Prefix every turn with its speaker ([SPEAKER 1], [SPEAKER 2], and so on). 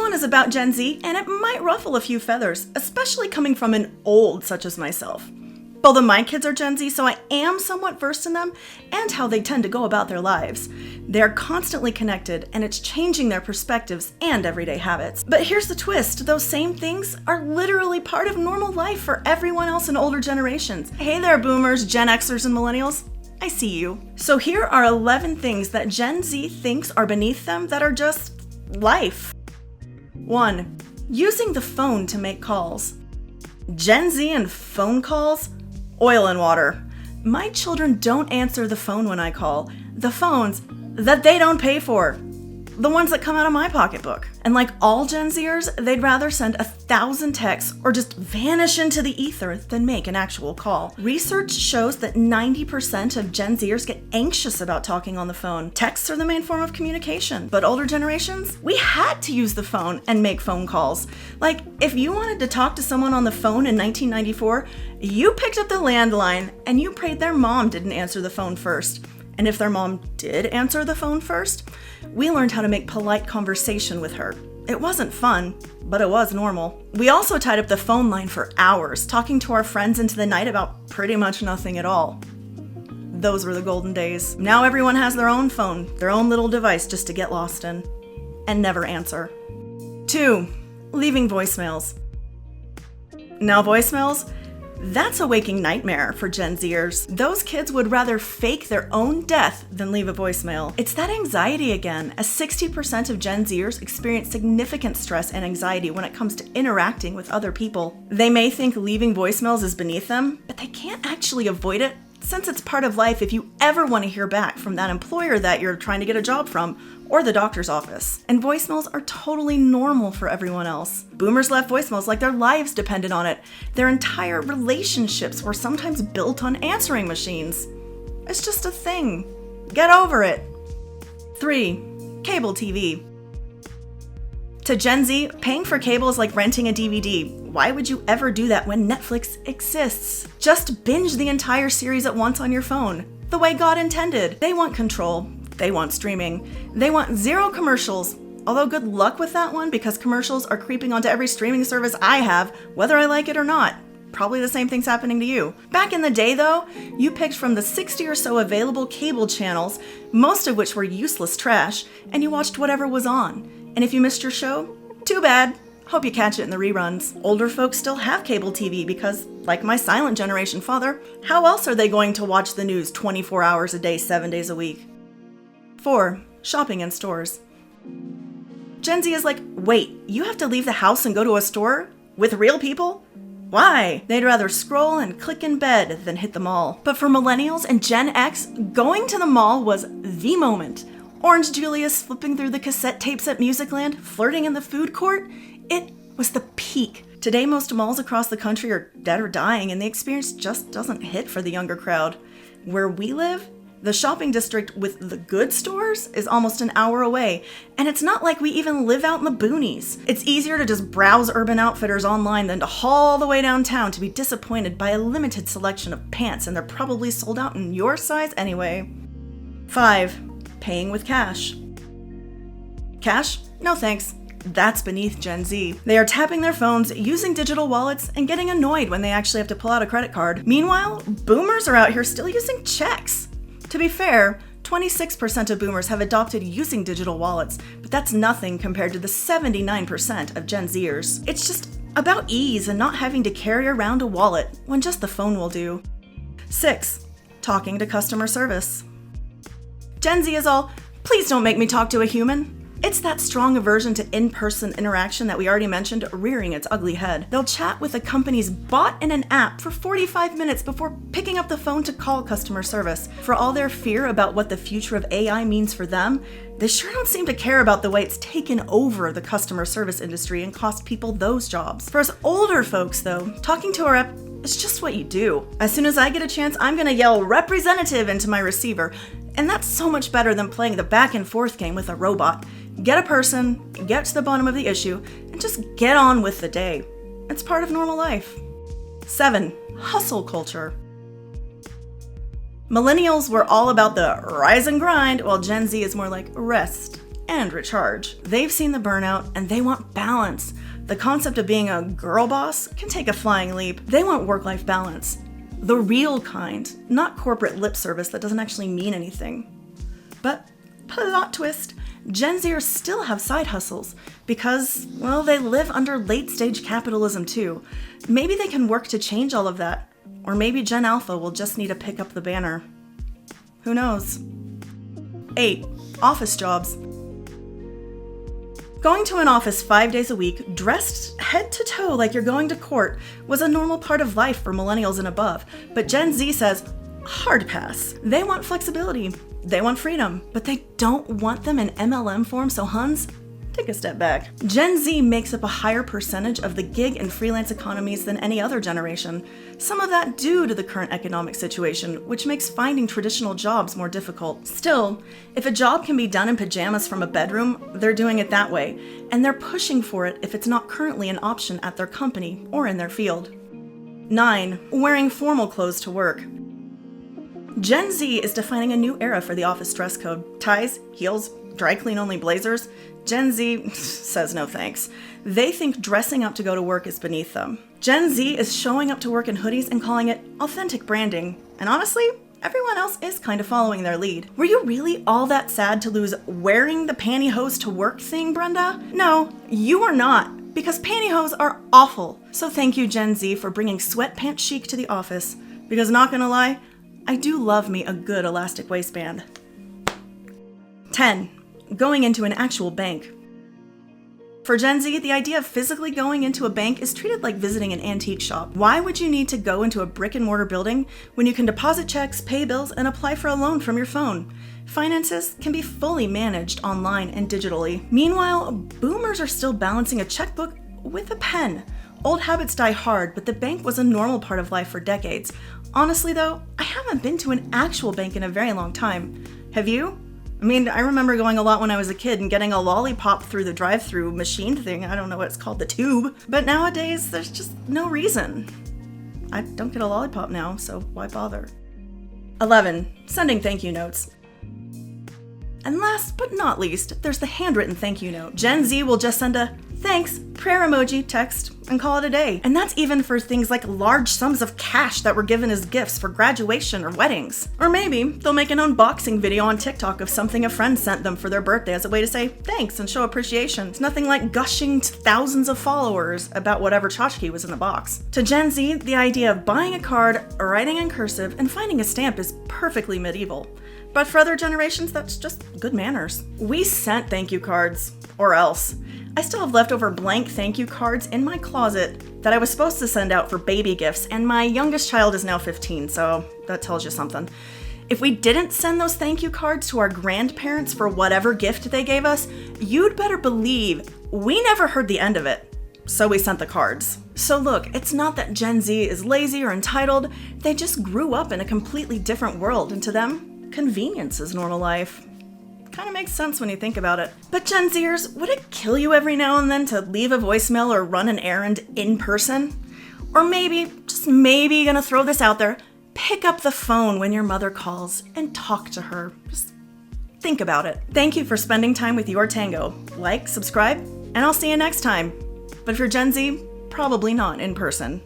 [SPEAKER 1] one is about Gen Z, and it might ruffle a few feathers, especially coming from an old such as myself. Both of my kids are Gen Z, so I am somewhat versed in them and how they tend to go about their lives. They're constantly connected, and it's changing their perspectives and everyday habits. But here's the twist, those same things are literally part of normal life for everyone else in older generations. Hey there, boomers, Gen Xers, and millennials. I see you. So here are 11 things that Gen Z thinks are beneath them that are just life. 1. Using the phone to make calls. Gen Z and phone calls? Oil and water. My children don't answer the phone when I call. The phones that they don't pay for. The ones that come out of my pocketbook. And like all Gen Zers, they'd rather send 1,000 texts or just vanish into the ether than make an actual call. Research shows that 90% of Gen Zers get anxious about talking on the phone. Texts are the main form of communication, but older generations, we had to use the phone and make phone calls. Like, if you wanted to talk to someone on the phone in 1994, you picked up the landline and you prayed their mom didn't answer the phone first. And if their mom did answer the phone first, we learned how to make polite conversation with her. It wasn't fun, but it was normal. We also tied up the phone line for hours, talking to our friends into the night about pretty much nothing at all. Those were the golden days. Now everyone has their own phone, their own little device just to get lost in, and never answer. 2. Leaving voicemails. Now voicemails? That's a waking nightmare for Gen Zers. Those kids would rather fake their own death than leave a voicemail. It's that anxiety again, as 60% of Gen Zers experience significant stress and anxiety when it comes to interacting with other people. They may think leaving voicemails is beneath them, but they can't actually avoid it since it's part of life if you ever want to hear back from that employer that you're trying to get a job from, or the doctor's office. And voicemails are totally normal for everyone else. Boomers left voicemails like their lives depended on it. Their entire relationships were sometimes built on answering machines. It's just a thing. Get over it. 3. Cable TV. To Gen Z, paying for cable is like renting a DVD. Why would you ever do that when Netflix exists? Just binge the entire series at once on your phone, the way God intended. They want control. They want streaming. They want zero commercials. Although good luck with that one, because commercials are creeping onto every streaming service I have, whether I like it or not. Probably the same thing's happening to you. Back in the day though, you picked from the 60 or so available cable channels, most of which were useless trash, and you watched whatever was on. And if you missed your show, too bad. Hope you catch it in the reruns. Older folks still have cable TV because, like my silent generation father, how else are they going to watch the news 24 hours a day, 7 days a week? 4. Shopping in stores. Gen Z is like, wait, you have to leave the house and go to a store? With real people? Why? They'd rather scroll and click in bed than hit the mall. But for millennials and Gen X, going to the mall was the moment. Orange Julius flipping through the cassette tapes at Musicland, flirting in the food court, it was the peak. Today, most malls across the country are dead or dying, and the experience just doesn't hit for the younger crowd. Where we live, the shopping district with the good stores is almost an hour away, and it's not like we even live out in the boonies. It's easier to just browse Urban Outfitters online than to haul all the way downtown to be disappointed by a limited selection of pants, and they're probably sold out in your size anyway. 5. Paying with cash. Cash? No thanks. That's beneath Gen Z. They are tapping their phones, using digital wallets, and getting annoyed when they actually have to pull out a credit card. Meanwhile, boomers are out here still using checks. To be fair, 26% of boomers have adopted using digital wallets, but that's nothing compared to the 79% of Gen Zers. It's just about ease and not having to carry around a wallet when just the phone will do. 6. Talking to customer service. Gen Z is all, please don't make me talk to a human. It's that strong aversion to in-person interaction that we already mentioned rearing its ugly head. They'll chat with a company's bot in an app for 45 minutes before picking up the phone to call customer service. For all their fear about what the future of AI means for them, they sure don't seem to care about the way it's taken over the customer service industry and cost people those jobs. For us older folks though, talking to a rep is just what you do. As soon as I get a chance, I'm gonna yell representative into my receiver. And that's so much better than playing the back and forth game with a robot. Get a person, get to the bottom of the issue, and just get on with the day. It's part of normal life. 7. Hustle culture. Millennials were all about the rise and grind, while Gen Z is more like rest and recharge. They've seen the burnout and they want balance. The concept of being a girl boss can take a flying leap. They want work-life balance. The real kind, not corporate lip service that doesn't actually mean anything. But plot twist, Gen Zers still have side hustles because, well, they live under late-stage capitalism too. Maybe they can work to change all of that. Or maybe Gen Alpha will just need to pick up the banner. Who knows? 8. Office jobs. Going to an office 5 days a week, dressed head to toe like you're going to court, was a normal part of life for millennials and above. But Gen Z says, hard pass. They want flexibility. They want freedom. But they don't want them in MLM form, so huns, take a step back. Gen Z makes up a higher percentage of the gig and freelance economies than any other generation. Some of that due to the current economic situation, which makes finding traditional jobs more difficult. Still, if a job can be done in pajamas from a bedroom, they're doing it that way, and they're pushing for it if it's not currently an option at their company or in their field. 9. Wearing formal clothes to work. Gen Z is defining a new era for the office dress code. Ties, heels, dry clean only blazers. Gen Z says no thanks. They think dressing up to go to work is beneath them. Gen Z is showing up to work in hoodies and calling it authentic branding. And honestly, everyone else is kind of following their lead. Were you really all that sad to lose wearing the pantyhose to work thing, Brenda? No, you are not, because pantyhose are awful. So thank you, Gen Z, for bringing sweatpants chic to the office. Because not gonna lie, I do love me a good elastic waistband. 10. Going into an actual bank. For Gen Z, the idea of physically going into a bank is treated like visiting an antique shop. Why would you need to go into a brick and mortar building when you can deposit checks, pay bills, and apply for a loan from your phone? Finances can be fully managed online and digitally. Meanwhile, boomers are still balancing a checkbook with a pen. Old habits die hard, but the bank was a normal part of life for decades. Honestly though, I haven't been to an actual bank in a very long time. Have you? I mean, I remember going a lot when I was a kid and getting a lollipop through the drive-thru machine thing. I don't know what it's called, the tube. But nowadays, there's just no reason. I don't get a lollipop now, so why bother? 11. Sending thank you notes. And last but not least, there's the handwritten thank you note. Gen Z will just send a thanks, prayer emoji, text, and call it a day. And that's even for things like large sums of cash that were given as gifts for graduation or weddings. Or maybe they'll make an unboxing video on TikTok of something a friend sent them for their birthday as a way to say thanks and show appreciation. It's nothing like gushing to thousands of followers about whatever tchotchke was in the box. To Gen Z, the idea of buying a card, writing in cursive, and finding a stamp is perfectly medieval. But for other generations, that's just good manners. We sent thank you cards, or else. I still have leftover blank thank you cards in my closet that I was supposed to send out for baby gifts, and my youngest child is now 15, so that tells you something. If we didn't send those thank you cards to our grandparents for whatever gift they gave us, you'd better believe we never heard the end of it. So we sent the cards. So look, it's not that Gen Z is lazy or entitled, they just grew up in a completely different world, and to them, convenience is normal life. Kind of makes sense when you think about it. But Gen Zers, would it kill you every now and then to leave a voicemail or run an errand in person? Or maybe, just maybe, gonna throw this out there, pick up the phone when your mother calls and talk to her. Just think about it. Thank you for spending time with YourTango. Like, subscribe, and I'll see you next time. But for Gen Z, probably not in person.